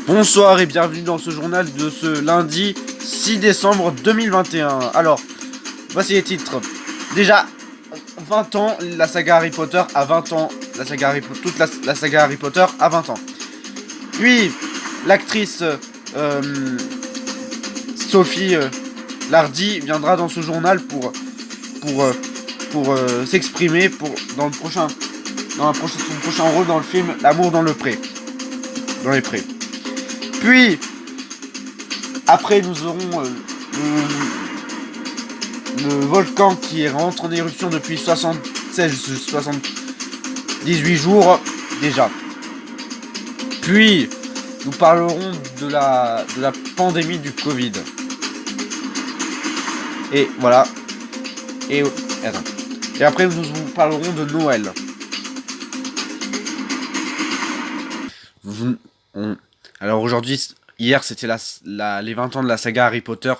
Bonsoir et bienvenue dans ce journal de ce lundi 6 décembre 2021. Alors, voici les titres. Déjà, 20 ans, la saga Harry Potter a 20 ans. Toute la saga Harry Potter a 20 ans. Puis, l'actrice Sophie Lardy viendra dans ce journal pour s'exprimer son prochain rôle dans le film L'amour dans les prés. Puis, après, nous aurons le volcan qui rentre en éruption depuis 78 jours déjà. Puis, nous parlerons de la pandémie du Covid. Et voilà. Et après, nous vous parlerons de Noël. Alors aujourd'hui, hier c'était les 20 ans de la saga Harry Potter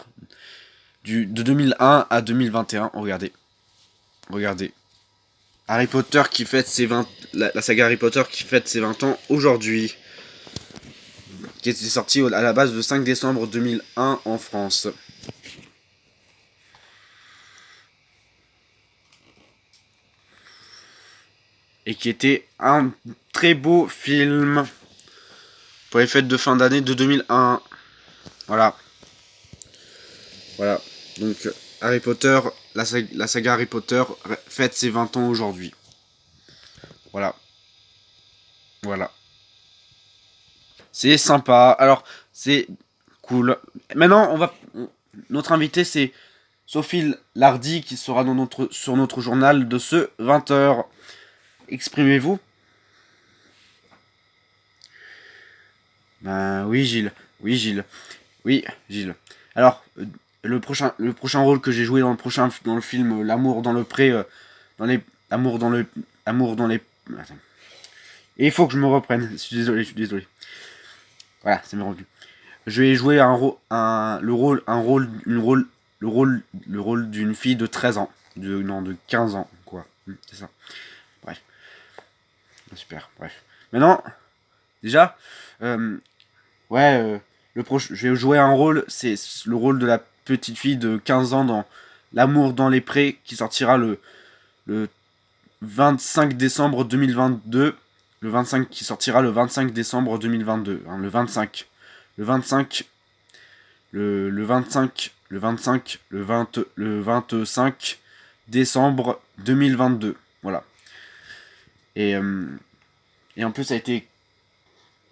de 2001 à 2021. Regardez. Harry Potter qui fête ses 20... La saga Harry Potter qui fête ses 20 ans aujourd'hui. Qui était sorti à la base le 5 décembre 2001 en France. Et qui était un très beau film pour les fêtes de fin d'année de 2001. Voilà. Donc, Harry Potter, la saga Harry Potter fête ses 20 ans aujourd'hui. Voilà. C'est sympa. Alors, c'est cool. Maintenant, notre invité, c'est Sophie Lardy, qui sera sur notre journal de ce 20h. Exprimez-vous. Oui, Gilles. Oui, Gilles. Alors, le prochain rôle que j'ai joué dans le film L'amour dans le pré, Attends. Et il faut que je me reprenne. Je suis désolé. Voilà, c'est m'est revenu. Je vais jouer le rôle d'une fille de 13 ans. De 15 ans, quoi. C'est ça. Bref. Super, bref. Maintenant, déjà, je vais jouer un rôle, c'est le rôle de la petite fille de 15 ans dans L'amour dans les prés, qui sortira le 25 décembre 2022. Qui sortira le 25 décembre 2022. Hein, le 25 décembre 2022. Voilà. Et en plus, ça a été...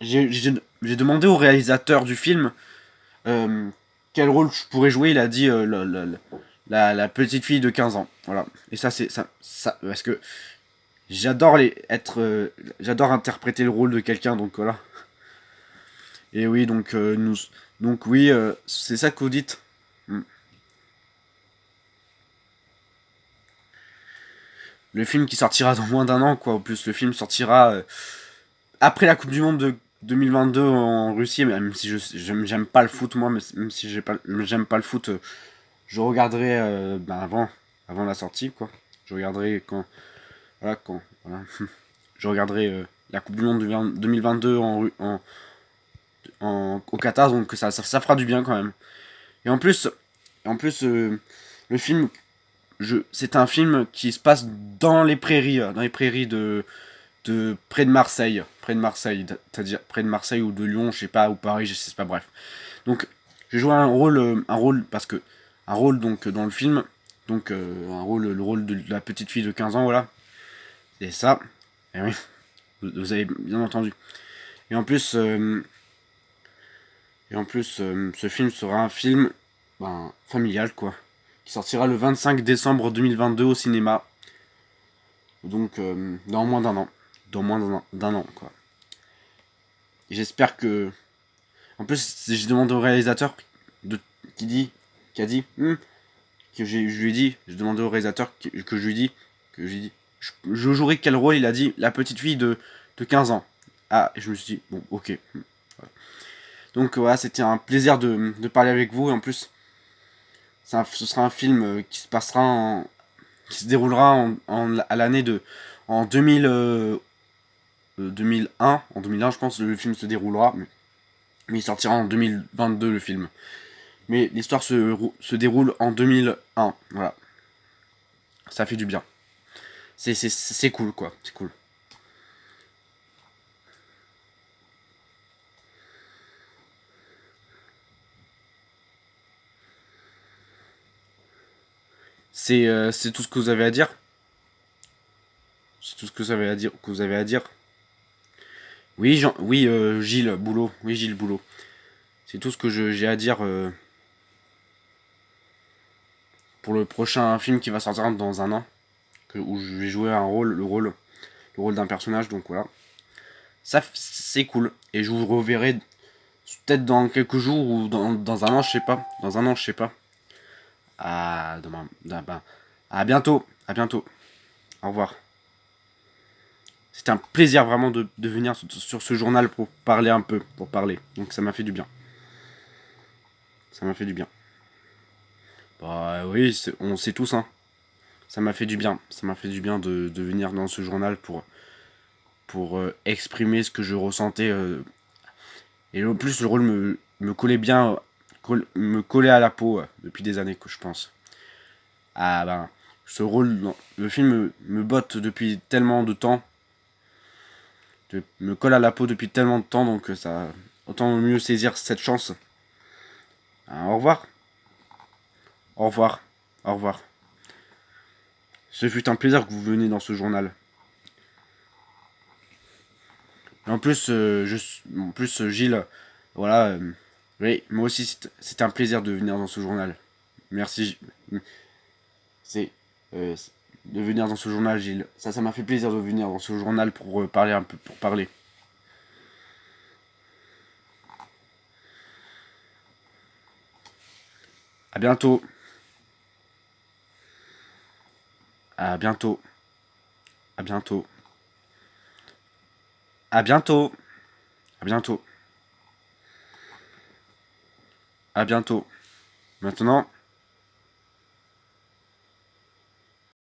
J'ai demandé au réalisateur du film quel rôle je pourrais jouer. Il a dit la petite fille de 15 ans. Voilà. Et ça, c'est ça parce que j'adore interpréter le rôle de quelqu'un, donc voilà. Et oui, donc c'est ça que vous dites. Le film qui sortira dans moins d'un an, quoi. En plus, le film sortira après la Coupe du Monde de 2022 en Russie. Même si j'aime pas le foot, moi, mais même si j'aime pas le foot, je regarderai avant la sortie, quoi. Je regarderai quand. Voilà. Je regarderai la Coupe du Monde de 2022 au Qatar, donc ça fera du bien quand même. Et en plus, le film, c'est un film qui se passe dans les prairies de près de Marseille, c'est-à-dire près de Marseille ou de Lyon, je sais pas, ou Paris, je sais pas, bref. Donc, j'ai joué un rôle donc dans le film, donc le rôle de la petite fille de 15 ans, voilà. C'est ça. Et oui. Vous avez bien entendu. Et en plus, ce film sera un film familial, quoi, qui sortira le 25 décembre 2022 au cinéma. Donc, dans moins d'un an. Dans moins d'un an, quoi. Et j'espère que... En plus, j'ai demandé au réalisateur qui a dit, je lui ai dit, j'ai demandé au réalisateur que je lui ai dit, je jouerai quel rôle. Il a dit la petite fille de 15 ans. Ah, et je me suis dit, bon, ok. Voilà. Donc voilà, c'était un plaisir de parler avec vous. Et en plus, ce sera un film qui se passera qui se déroulera à l'année en 2001. En 2001, je pense, le film se déroulera. Mais il sortira en 2022, le film. Mais l'histoire se déroule en 2001. Voilà. Ça fait du bien. C'est cool, quoi. C'est cool. C'est tout ce que vous avez à dire. C'est tout ce que vous avez à dire. Oui, Gilles Boulot. Oui, Gilles Boulot. C'est tout ce que j'ai à dire pour le prochain film qui va sortir dans un an. Où je vais jouer le rôle d'un personnage. Donc voilà. Ça, c'est cool. Et je vous reverrai peut-être dans quelques jours ou dans un an, je sais pas. Dans un an, je sais pas. À bientôt. À bientôt. Au revoir. C'était un plaisir vraiment de venir sur ce journal pour parler un peu. Pour parler. Donc ça m'a fait du bien. Ça m'a fait du bien. Bah oui, on sait tous, hein. Ça m'a fait du bien. Ça m'a fait du bien de venir dans ce journal pour exprimer ce que je ressentais. Et en plus, le rôle me collait bien. Me collait à la peau depuis des années, que je pense. Ah ben, ce rôle, le film me botte depuis tellement de temps. Me colle à la peau depuis tellement de temps, donc ça. Autant mieux saisir cette chance. Au revoir. Au revoir. Au revoir. Ce fut un plaisir que vous veniez dans ce journal. Et en plus, Gilles, voilà, oui, moi aussi, c'était un plaisir de venir dans ce journal. Merci. C'est de venir dans ce journal, Gilles. Ça m'a fait plaisir de venir dans ce journal pour parler un peu, pour parler. À bientôt. À bientôt. À bientôt. À bientôt. À bientôt. À bientôt. Maintenant.